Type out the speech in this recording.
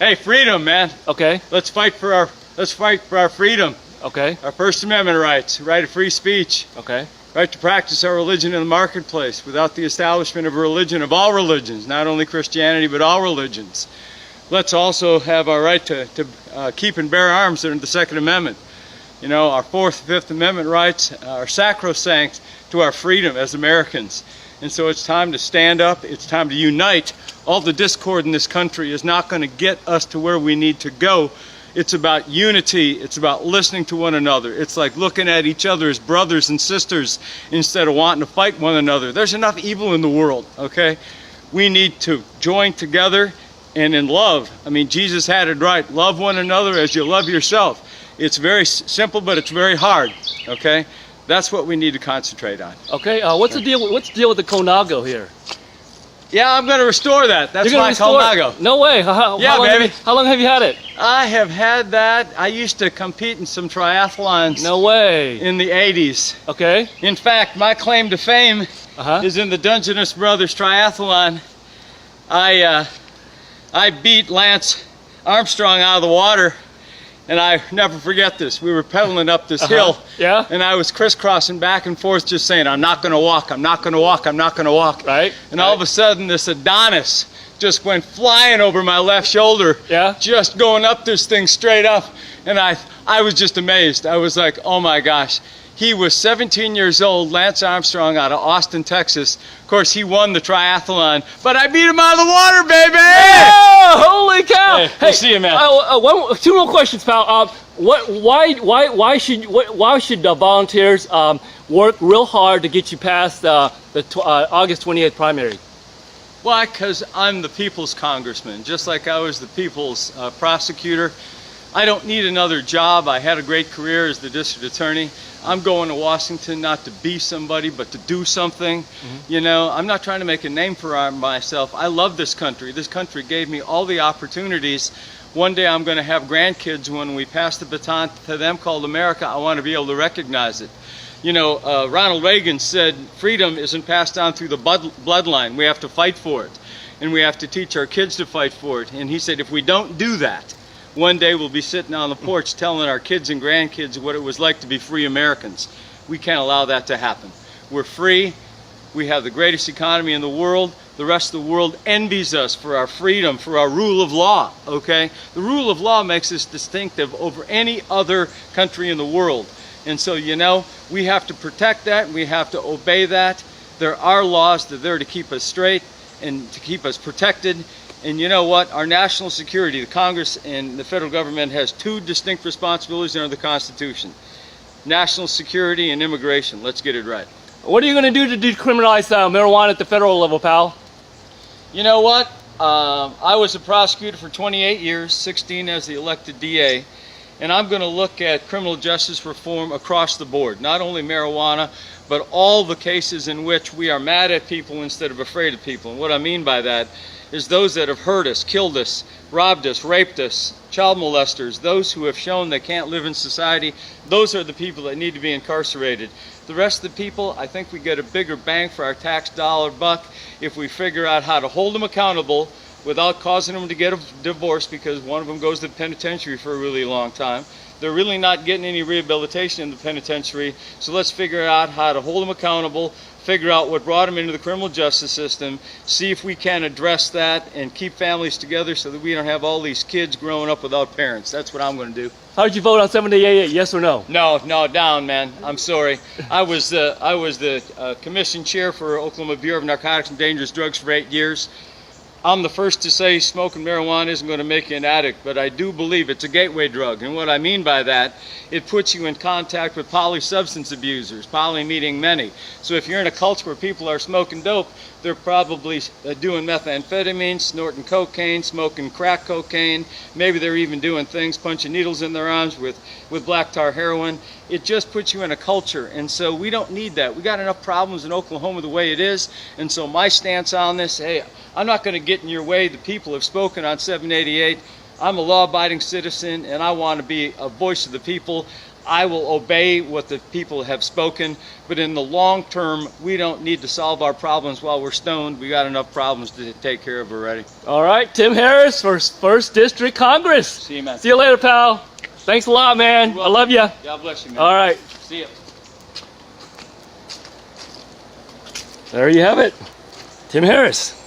Hey, freedom, man. Okay. Let's fight for our freedom. Okay. Our First Amendment rights, right of free speech, Okay. right to practice our religion in the marketplace without the establishment of a religion of all religions, not only Christianity, but all religions. Let's also have our right to keep and bear arms under the Second Amendment. You know, our Fourth, Fifth Amendment rights are sacrosanct to our freedom as Americans. And so it's time to stand up. It's time to unite. All the discord in this country is not going to get us to where we need to go. It's about unity. It's about listening to one another. It's like looking at each other as brothers and sisters instead of wanting to fight one another. There's enough evil in the world, okay? We need to join together and in love. I mean, Jesus had it right. Love one another as you love yourself. It's very simple, but it's very hard, okay? That's what we need to concentrate on. Okay. What's the deal with the Conago here? Yeah, I'm going to restore that. That's You're gonna my restore Conago. it? No way. How long baby. How long have you had it? I have had that. I used to compete in some triathlons. No way. In the 80s. Okay. In fact, my claim to fame is in the Dungeness Brothers triathlon. I beat Lance Armstrong out of the water, and I never forget this. We were pedaling up this hill, Yeah. and I was crisscrossing back and forth just saying, I'm not going to walk, I'm not going to walk, I'm not going to walk. Right. And all of a sudden, this Adonis just went flying over my left shoulder, Yeah. just going up this thing straight up, and I was just amazed. I was like, oh my gosh. He was 17 years old, Lance Armstrong, out of Austin, Texas. Of course, he won the triathlon, but I beat him out of the water, baby! Oh, holy cow! Hey, we'll see you, man. Two more questions, pal. Why should volunteers work real hard to get you past the August 28th primary? Why? Because I'm the people's congressman, just like I was the people's prosecutor. I don't need another job. I had a great career as the district attorney. I'm going to Washington not to be somebody, but to do something. You know, I'm not trying to make a name for myself. I love this country. This country gave me all the opportunities. One day I'm going to have grandkids. When we pass the baton to them called America, I want to be able to recognize it. You know, Ronald Reagan said freedom isn't passed down through the bloodline. We have to fight for it. And we have to teach our kids to fight for it. And he said if we don't do that, one day we'll be sitting on the porch telling our kids and grandkids what it was like to be free Americans. We can't allow that to happen. We're free. We have the greatest economy in the world. The rest of the world envies us for our freedom, for our rule of law, okay? The rule of law makes us distinctive over any other country in the world. And so, you know, we have to protect that. We have to obey that. There are laws that are there to keep us straight and to keep us protected. And you know what? Our national security, the Congress and the federal government has two distinct responsibilities under the Constitution. National security and immigration. Let's get it right. What are you going to do to decriminalize marijuana at the federal level, pal? You know what? I was a prosecutor for 28 years, 16 as the elected DA, and I'm going to look at criminal justice reform across the board, not only marijuana, but all the cases in which we are mad at people instead of afraid of people. And what I mean by that is those that have hurt us, killed us, robbed us, raped us, child molesters, those who have shown they can't live in society, those are the people that need to be incarcerated. The rest of the people, I think we get a bigger bang for our tax dollar buck if we figure out how to hold them accountable without causing them to get a divorce, because one of them goes to the penitentiary for a really long time. They're really not getting any rehabilitation in the penitentiary, so let's figure out how to hold them accountable, figure out what brought them into the criminal justice system, see if we can address that and keep families together so that we don't have all these kids growing up without parents. That's what I'm going to do. How did you vote on 788? Yes or no? No, down, man. I'm sorry. I was the commission chair for Oklahoma Bureau of Narcotics and Dangerous Drugs for 8 years. I'm the first to say smoking marijuana isn't going to make you an addict, but I do believe it's a gateway drug. And what I mean by that, it puts you in contact with polysubstance abusers, poly meaning many. So if you're in a culture where people are smoking dope, they're probably doing methamphetamine, snorting cocaine, smoking crack cocaine. Maybe they're even doing things, punching needles in their arms with black tar heroin. It just puts you in a culture, and so we don't need that. We got enough problems in Oklahoma the way it is, and so my stance on this, hey, I'm not going to get in your way. The people have spoken on 788. I'm a law-abiding citizen, and I want to be a voice of the people. I will obey what the people have spoken, but in the long term, we don't need to solve our problems while we're stoned. We got enough problems to take care of already. All right, Tim Harris for 1st District Congress. See you, man. See you later, pal. Thanks a lot, man. I love you. God bless you, man. All right. See you. There you have it. Tim Harris.